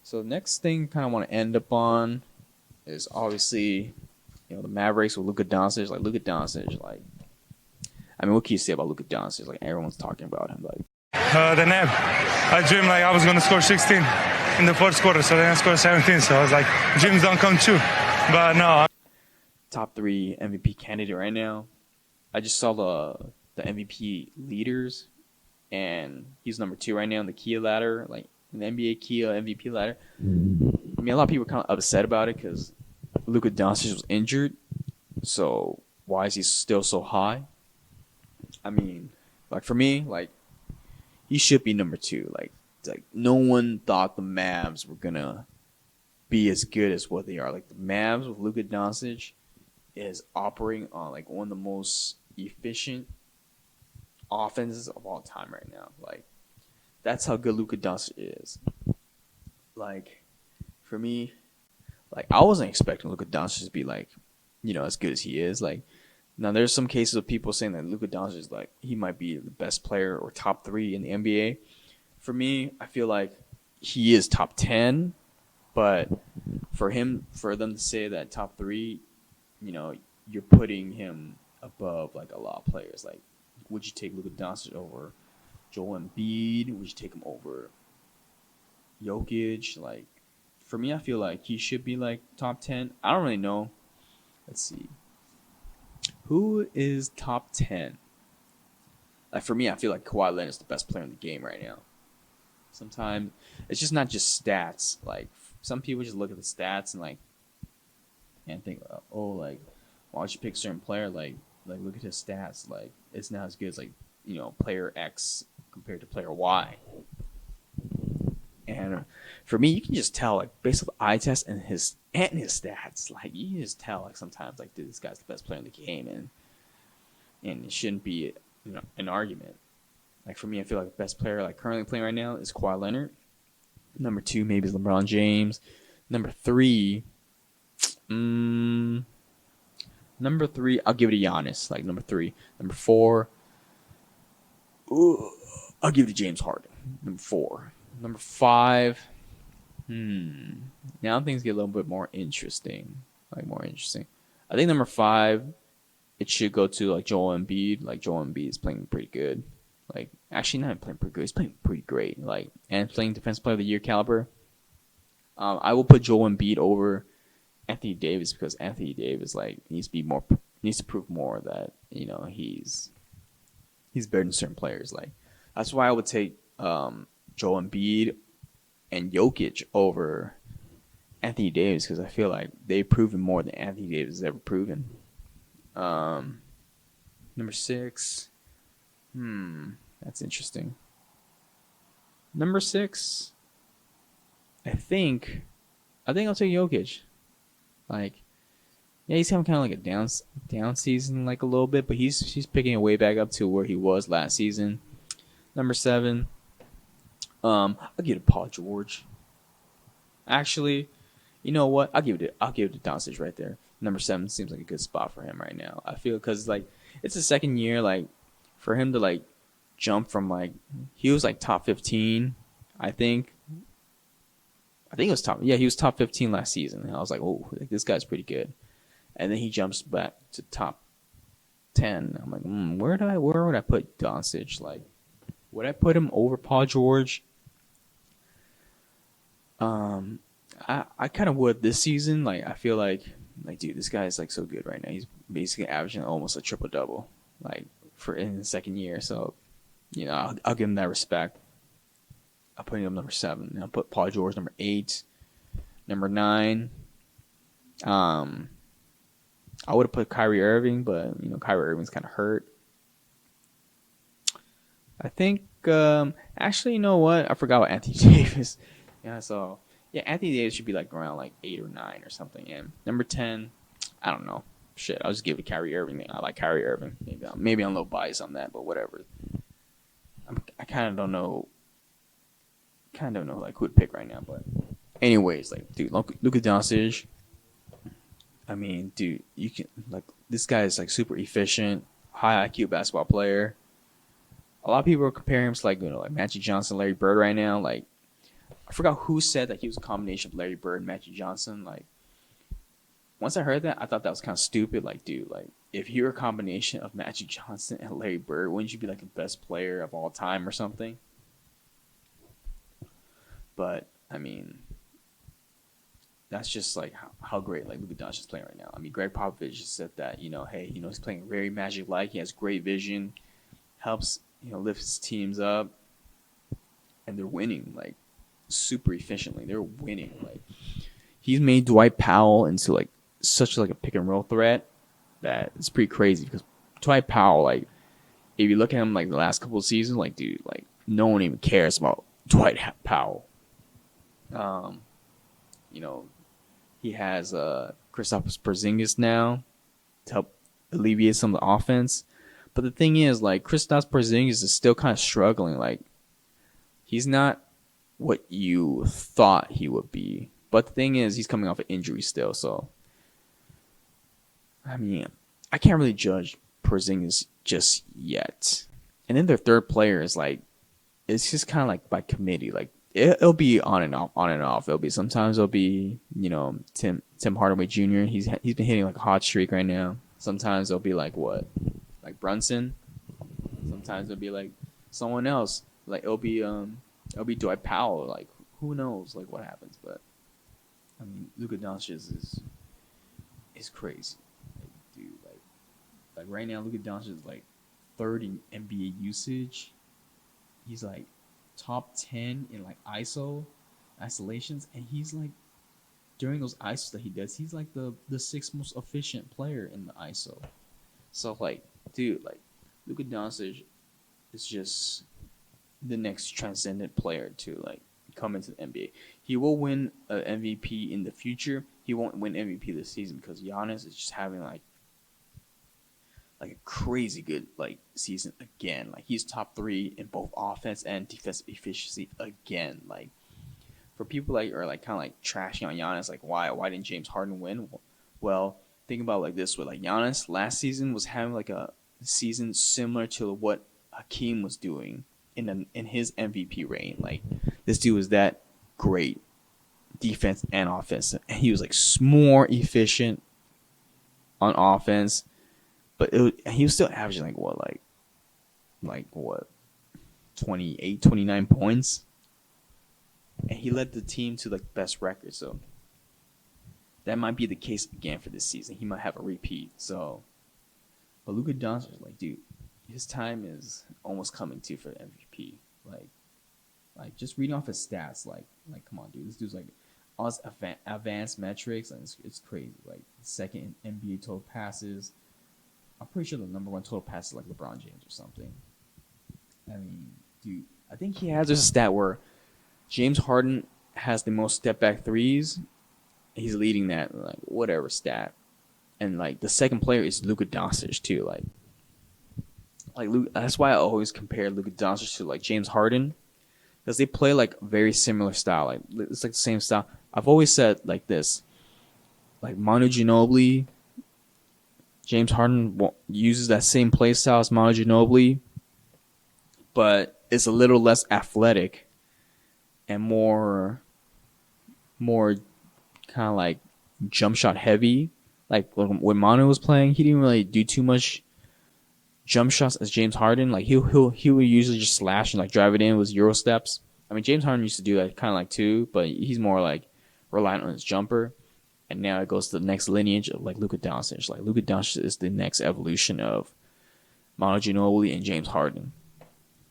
So the next thing kind of want to end up on is obviously the Mavericks with Luka Doncic. Like Luka Doncic, like I mean, what can you say about Luka Doncic? Like everyone's talking about him. Like the nap. I dreamed like I was going to score 16 in the first quarter, so then I scored 17. So I was like, dreams don't come true. But no. Top 3 MVP candidate right now. I just saw the MVP leaders, and he's number 2 right now in the Kia ladder, like the NBA Kia MVP ladder. I mean, a lot of people are kind of upset about it because Luka Doncic was injured. So why is he still so high? I mean, like for me, like he should be number 2. Like no one thought the Mavs were gonna be as good as what they are. Like the Mavs with Luka Doncic is operating on like one of the most efficient offenses of all time right now. Like that's how good Luka Doncic is. Like for me, like I wasn't expecting Luka Doncic to be like, as good as he is. Like now there's some cases of people saying that Luka Doncic is like he might be the best player or top 3 in the NBA. For me, I feel like he is top 10, but for them to say that top 3, you're putting him above like a lot of players. Like, would you take Luka Doncic over Joel Embiid? Would you take him over Jokic? Like, for me, I feel like he should be like top 10. I don't really know. Let's see. Who is top 10? Like, for me, I feel like Kawhi Leonard is the best player in the game right now. Sometimes it's just not just stats. Like, some people just look at the stats and think, oh, like, why don't you pick a certain player? Like look at his stats. Like, it's not as good as like player X compared to player Y. And for me, you can just tell like based on the eye test and his stats. Like you can just tell like sometimes like dude, this guy's the best player in the game, and it shouldn't be an argument. Like for me, I feel like the best player like currently playing right now is Kawhi Leonard. Number 2 maybe is LeBron James. Number 3. Number 3, I'll give it to Giannis. Like number 3. Number 4, I'll give it to James Harden. Number 4. Number 5. Now things get a little bit more interesting. Like more interesting. I think number 5, it should go to like Joel Embiid. Like Joel Embiid is playing pretty good. Like actually not playing pretty good. He's playing pretty great. Like and playing Defensive Player of the Year caliber. I will put Joel Embiid over Anthony Davis because Anthony Davis like needs to prove more that he's better than certain players. Like that's why I would take Joel Embiid and Jokic over Anthony Davis because I feel like they've proven more than Anthony Davis has ever proven. Number 6, that's interesting. Number 6, I think I'll take Jokic. Like, yeah, he's having kind of like a down season, like a little bit, but he's picking it way back up to where he was last season. Number 7, I'll give it to Paul George. Actually, you know what? I'll give it to Doncic right there. Number 7 seems like a good spot for him right now. I feel because like it's the second year, like for him to like jump from like he was like top 15, I think it was top. Yeah, he was top 15 last season. And I was like, oh, this guy's pretty good. And then he jumps back to top 10. I'm like, where would I put Doncic? Like, would I put him over Paul George? I kind of would this season. Like, I feel like, dude, this guy is like so good right now. He's basically averaging almost a triple double, like for in the second year. So, I'll give him that respect. I'll put him number 7. And I'll put Paul George number 8. Number 9. I would have put Kyrie Irving, but Kyrie Irving's kind of hurt. I think actually, you know what? I forgot about Anthony Davis. Yeah, so Anthony Davis should be like around like 8 or 9 or something. And number 10, I don't know. Shit, I'll just give it to Kyrie Irving. I like Kyrie Irving. Maybe I'm a little biased on that, but whatever. I kind of don't know. Like who to pick right now, but anyways, like dude, Luka Doncic. I mean, dude, you can like this guy is like super efficient, high IQ basketball player. A lot of people are comparing him to like Magic Johnson, Larry Bird right now. Like I forgot who said that he was a combination of Larry Bird and Magic Johnson. Like once I heard that, I thought that was kind of stupid. Like, dude, like if you're a combination of Magic Johnson and Larry Bird, wouldn't you be like the best player of all time or something? But I mean, that's just like how great like Luka Doncic is playing right now. I mean, Greg Popovich just said that hey, he's playing very Magic like. He has great vision, helps lift his teams up, and they're winning like super efficiently. They're winning like he's made Dwight Powell into like such like a pick and roll threat that it's pretty crazy because Dwight Powell, like if you look at him like the last couple of seasons, like dude, like no one even cares about Dwight Powell. You know, he has Kristaps Porzingis now to help alleviate some of the offense. But the thing is, like Kristaps Porzingis is still kind of struggling. Like he's not what you thought he would be. But the thing is, he's coming off an injury still, so I mean, I can't really judge Porzingis just yet. And then their third player is like, it's just kind of like by committee. Like it'll be on and off, on and off. It'll be sometimes it'll be Tim Hardaway Jr. He's been hitting like a hot streak right now. Sometimes it'll be like like Brunson. Sometimes it'll be like someone else. Like it'll be Dwight Powell. Like who knows like what happens, but I mean Luka Doncic is crazy. Dude, like right now, Luka Doncic is like third in NBA usage. He's like top 10 in like isolations, and he's like during those ISOs that he does, he's like the sixth most efficient player in the ISO. So like, dude, like Luka Doncic is just the next transcendent player to like come into the NBA. He will win an MVP in the future. He won't win MVP this season because Giannis is just having like a crazy good like season again. Like he's top 3 in both offense and defensive efficiency again. Like for people like are like kind of like trashing on Giannis, like why didn't James Harden win? Well, think about it like this way: like Giannis last season was having like a season similar to what Hakeem was doing in his MVP reign. Like this dude was that great defense and offense, and he was like more efficient on offense. But he was still averaging like what 28, 29 points, and he led the team to like best record. So that might be the case again for this season. He might have a repeat. So, but Luka Doncic, like dude, his time is almost coming too for MVP. Like just reading off his stats, like come on, dude, this dude's like all his advanced metrics, and it's crazy. Like second in NBA total passes. I'm pretty sure the number 1 total pass is like LeBron James or something. I mean, dude, I think he has a stat where James Harden has the most step back threes. He's leading that, like whatever stat, and like the second player is Luka Doncic too. Like Luka, that's why I always compare Luka Doncic to like James Harden because they play like very similar style. Like it's like the same style. I've always said like this, like Manu Ginobili. James Harden uses that same play style as Manu Ginobili, but it's a little less athletic and more kind of like jump shot heavy. Like when Manu was playing, he didn't really do too much jump shots as James Harden. Like he would usually just slash and like drive it in with Euro steps. I mean, James Harden used to do that kind of like too, but he's more like reliant on his jumper. And now it goes to the next lineage of like Luka Doncic. Like Luka Doncic is the next evolution of Manu Ginobili and James Harden.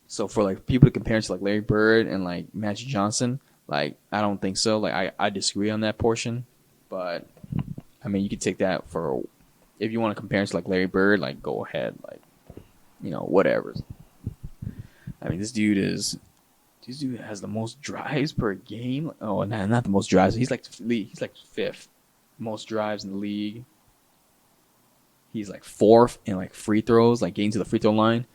So for like people to compare it to like Larry Bird and like Magic Johnson, like I don't think so. Like I disagree on that portion. But I mean, you could take that for if you want to compare it to like Larry Bird, like go ahead, like whatever. I mean, this dude has the most drives per game. Oh, not the most drives. He's like 5th most drives in the league. He's like 4th in like free throws, like getting to the free throw line.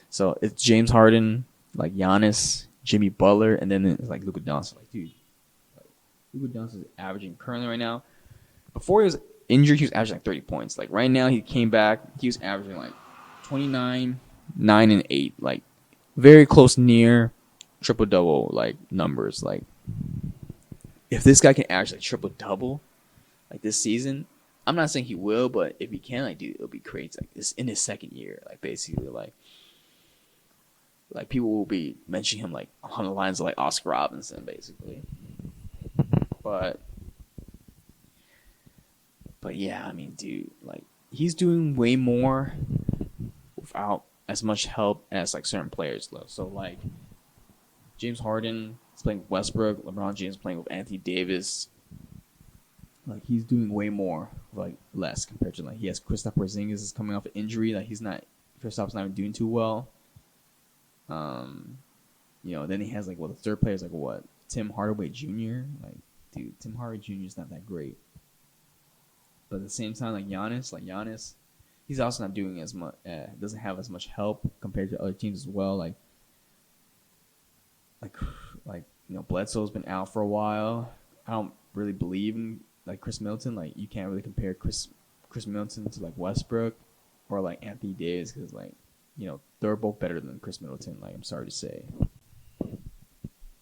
So it's James Harden, like Giannis, Jimmy Butler, and then it's like Luka Doncic. Like dude, like Luka Doncic is averaging currently right now. Before he was injured, he was averaging like 30 points. Like right now, he came back. He was averaging like 29, 9, and 8. Like very close near triple double like numbers. Like if this guy can average like triple double like this season, I'm not saying he will, but if he can, like, dude, it'll be crazy. Like this in his second year, like basically, like people will be mentioning him like on the lines of like Oscar Robinson, basically. But but yeah, I mean, dude, like he's doing way more without as much help as like certain players though. So like James Harden is playing with Westbrook, LeBron James playing with Anthony Davis. Like he's doing way more, like less compared to like he has Kristaps Porzingis is coming off an injury. Like he's not Kristaps not even doing too well. Um, then he has like the third player is like what Tim Hardaway Jr. Like dude, Tim Hardaway Jr. is not that great. But at the same time, like Giannis, he's also not doing as much. Doesn't have as much help compared to other teams as well. Like Bledsoe's been out for a while. I don't really believe in like Chris Middleton. Like you can't really compare Chris Middleton to like Westbrook or like Anthony Davis because like they're both better than Chris Middleton. Like I'm sorry to say,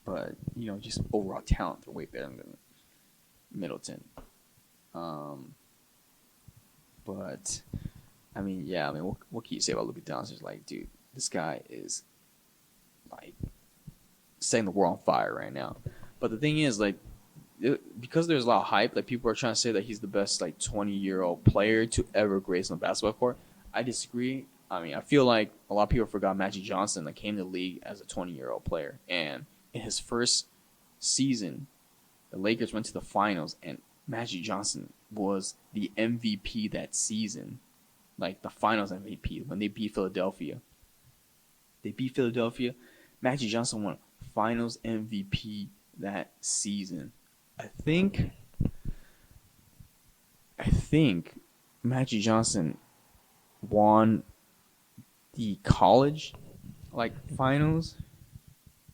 but just overall talent, they're way better than Middleton. But I mean, yeah, I mean, what can you say about Luka Doncic? Like, dude, this guy is like setting the world on fire right now. But the thing is, like, because there's a lot of hype, like people are trying to say that he's the best like 20-year-old player to ever grace on the basketball court. I disagree. I mean, I feel like a lot of people forgot Magic Johnson that came to the league as a 20-year-old player, and in his first season, the Lakers went to the finals, and Magic Johnson was the MVP that season, like the finals MVP when they beat Philadelphia. They beat Philadelphia. Magic Johnson won finals MVP that season. I think Magic Johnson won the college finals.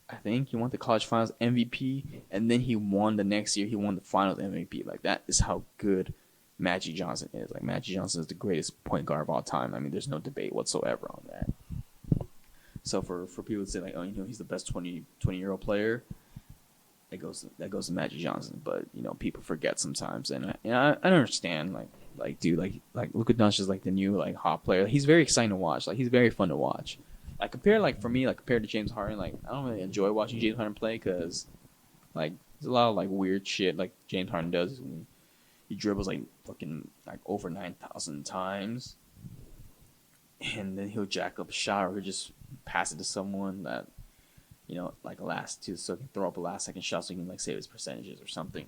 I think he won the college finals MVP, and then he won the next year. He won the finals MVP. Like that is how good Magic Johnson is. Like Magic Johnson is the greatest point guard of all time. I mean, there's no debate whatsoever on that. So for people to say like, oh, he's the best 20-year-old player, that goes to Magic Johnson. But people forget sometimes, and I understand. Dude, Luka Doncic is like the new like hot player. He's very exciting to watch. Like he's very fun to watch. Like compared to James Harden, like I don't really enjoy watching James Harden play because like there's a lot of like weird shit like James Harden does. He dribbles like fucking like over 9,000 times, and then he'll jack up a shot or he'll just pass it to someone that like so he can throw up a last second shot so he can like save his percentages or something.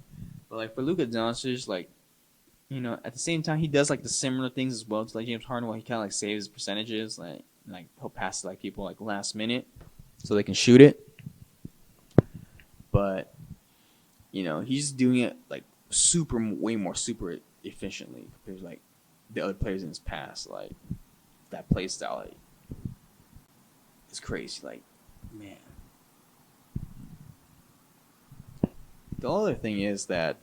But like for Luka Doncic, like at the same time he does like the similar things as well to like James Harden, where he kind of like saves his percentages, like he'll pass to like people like last minute so they can shoot it. But he's doing it like way more super efficiently compared to like the other players in his past. Like that play style, like, it's crazy. Like man, the other thing is that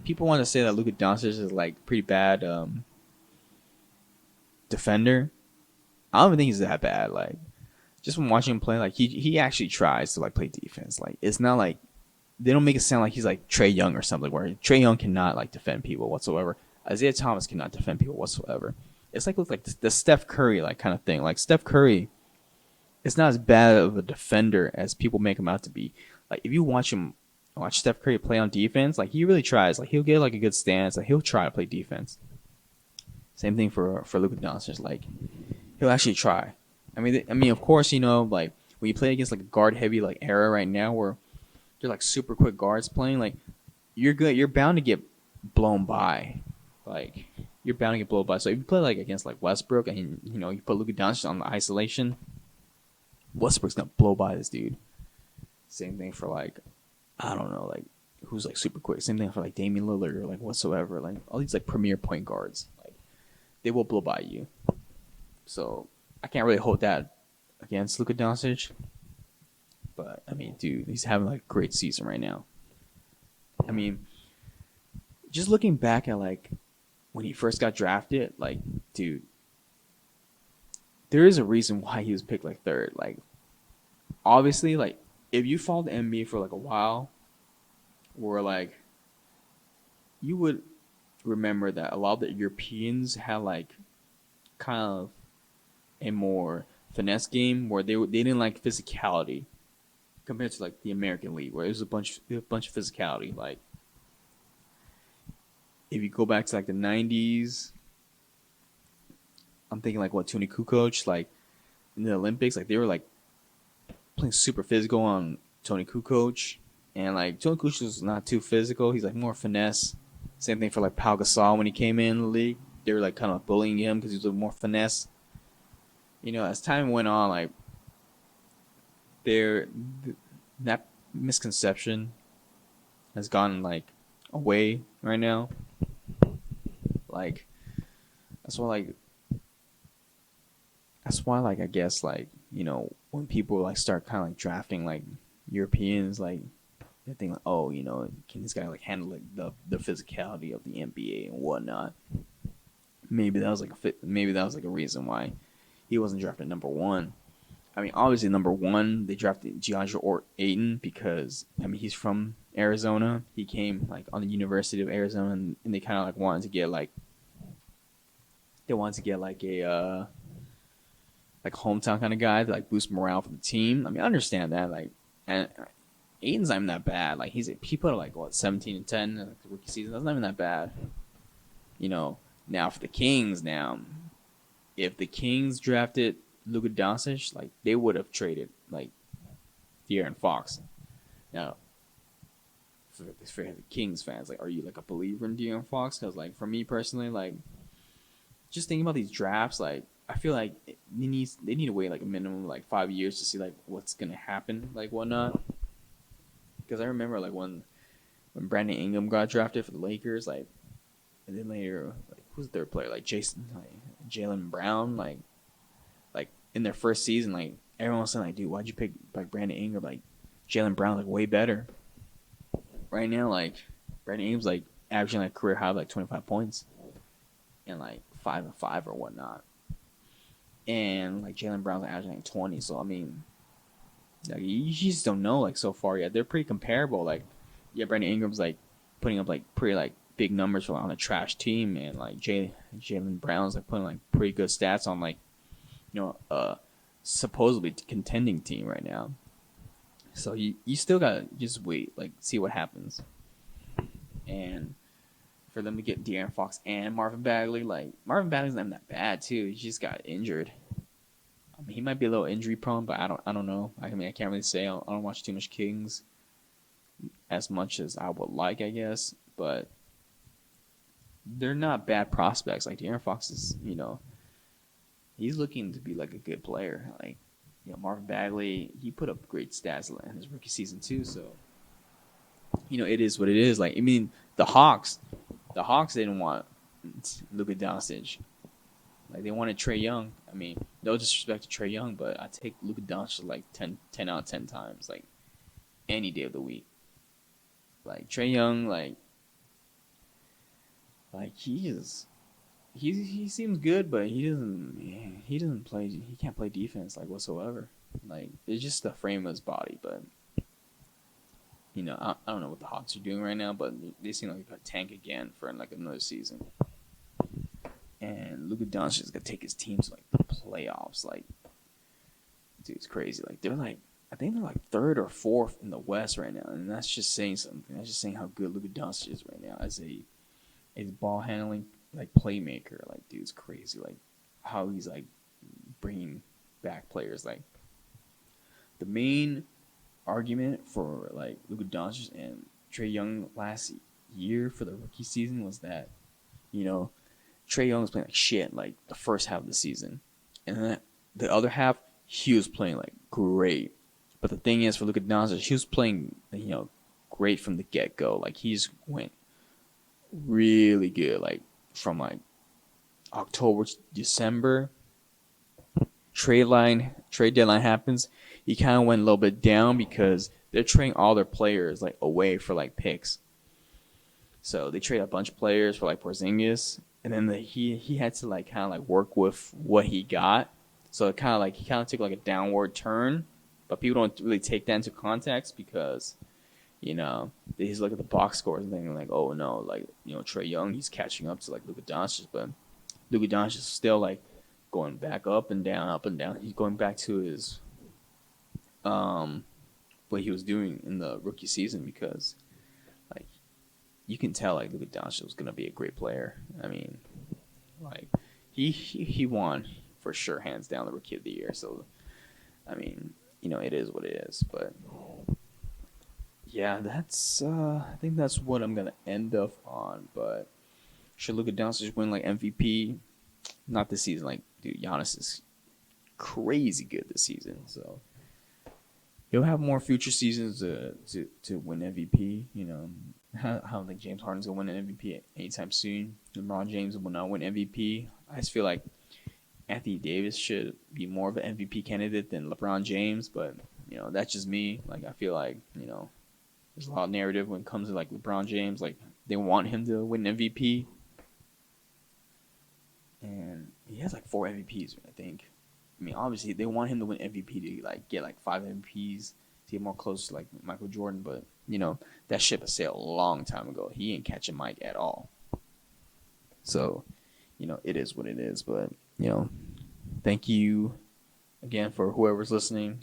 people want to say that Luka Doncic is like pretty bad defender. I don't even think he's that bad. Like, just from watching him play, like he actually tries to like play defense. Like, it's not like they don't make it sound like he's like Trae Young or something, where Trae Young cannot like defend people whatsoever. Isaiah Thomas cannot defend people whatsoever. It's like with like the Steph Curry like kind of thing. Like Steph Curry, it's not as bad of a defender as people make him out to be. Like if you watch Steph Curry play on defense, like he really tries. Like he'll get like a good stance. Like he'll try to play defense. Same thing for Luka Doncic. Like he'll actually try. I mean, of course, like when you play against like a guard heavy like era right now, where they're like super quick guards playing, like you're bound to get blown by. Like you're bound to get blown by. So if you play like against like Westbrook and you put Luka Doncic on the isolation, Westbrook's gonna blow by this dude. Same thing for like I don't know, like who's like super quick. Same thing for like Damian Lillard or like whatsoever. Like all these like premier point guards, like they will blow by you. So I can't really hold that against Luka Doncic. But I mean, dude, he's having like a great season right now. I mean, just looking back at like when he first got drafted, like, dude, there is a reason why he was picked like third. Like, obviously, like if you follow the NBA for like a while, where like you would remember that a lot of the Europeans had like kind of a more finesse game where they didn't like physicality compared to like the American League where it was a bunch of physicality. Like if you go back to like the '90s, I'm thinking like what Tony Kukoc like in the Olympics, like they were like playing super physical on Tony Kukoc, and like Tony Kukoc was not too physical. He's like more finesse. Same thing for like Pau Gasol when he came in the league. They were like kind of bullying him because he was a little more finesse. As time went on, like there that misconception has gone like away right now. Like that's why like I guess like when people like start kind of like drafting like Europeans like they think like oh can this guy like handle like the physicality of the NBA and whatnot. Maybe that was like a reason why he wasn't drafted number one. I mean, obviously number one they drafted DeAndre Ayton because I mean he's from Arizona. He came like on the University of Arizona, and they kind of like wanted to get like a like hometown kind of guy to like boost morale for the team. I mean, I understand that. Like, and Aiden's not even that bad. Like he put like what 17-10 in like, the rookie season. That's not even that bad. Now for the Kings, if the Kings drafted Luka Doncic, like they would have traded like De'Aaron Fox. Now, for the Kings fans, like, are you like a believer in De'Aaron Fox? Because like for me personally, like just thinking about these drafts, like I feel like they need to wait like a minimum like 5 years to see like what's gonna happen, like whatnot. Because I remember like when Brandon Ingram got drafted for the Lakers, like, and then later like who's the third player like Jaylen Brown, like in their first season, like everyone was saying like, dude, why'd you pick like Brandon Ingram? Like Jaylen Brown like way better. Right now, like Brandon Ingram's like averaging like career high of like 25 points and like 5-5 or whatnot. And like Jaylen Brown's like averaging like 20. So I mean, like you just don't know like so far yet. They're pretty comparable. Like yeah, Brandon Ingram's like putting up like pretty like big numbers for on a trash team, and like Jaylen Brown's like putting like pretty good stats on like supposedly contending team right now. So you still gotta just wait, like see what happens. And for them to get De'Aaron Fox and Marvin Bagley, like Marvin Bagley's not even that bad too. He just got injured. I mean, he might be a little injury prone, but I don't know. I mean, I can't really say. I don't watch too much Kings as much as I would like, I guess. But they're not bad prospects. Like De'Aaron Fox is, he's looking to be like a good player. Like, Marvin Bagley, he put up great stats in his rookie season too. So, it is what it is. Like, I mean, the Hawks didn't want Luka Doncic. Like, they wanted Trae Young. I mean, no disrespect to Trae Young, but I take Luka Doncic like 10 out of 10 times, like any day of the week. Like Trae Young, like he seems good, but he doesn't play. He can't play defense like whatsoever. Like it's just the frame of his body. But I don't know what the Hawks are doing right now, but they seem like a tank again for like another season. And Luka Doncic is gonna take his team to like the playoffs. Like, dude, it's crazy. Like I think they're like third or fourth in the West right now, and that's just saying something. That's just saying how good Luka Doncic is right now as a ball handling like playmaker. Like, dude's crazy. Like how he's like bringing back players. Like the main argument for like Luka Doncic and Trae Young last year for the rookie season was that Trae Young was playing like shit like the first half of the season, and then the other half he was playing like great. But the thing is, for Luka Doncic, he was playing great from the get go. Like he's went really good. Like from like October to December, trade deadline happens. He kind of went a little bit down because they're trading all their players like away for like picks. So they trade a bunch of players for like Porzingis, and then he had to like kind of like work with what he got. So it kind of like he took like a downward turn, but people don't really take that into context because He's looking at the box scores and thinking like, oh no, like Trey Young, he's catching up to like Luka Doncic, but Luka Doncic is still like going back up and down, up and down. He's going back to his um what he was doing in the rookie season because like you can tell like Luka Doncic was gonna be a great player. I mean, like he won for sure, hands down, the rookie of the year. So I mean, it is what it is. But yeah, that's I think that's what I'm gonna end up on. But should Luka Doncic win like MVP? Not this season. Like, dude, Giannis is crazy good this season. So he'll have more future seasons to win MVP. I don't think James Harden's gonna win an MVP anytime soon. LeBron James will not win MVP. I just feel like Anthony Davis should be more of an MVP candidate than LeBron James, but that's just me. Like I feel like there's a lot of narrative when it comes to like LeBron James. Like they want him to win MVP, and he has like 4 MVPs, I think. I mean, obviously they want him to win MVP to like get like 5 MVPs to get more close to like Michael Jordan, but that ship has sailed a long time ago. He ain't catching Mike at all. So, it is what it is. But thank you again for whoever's listening.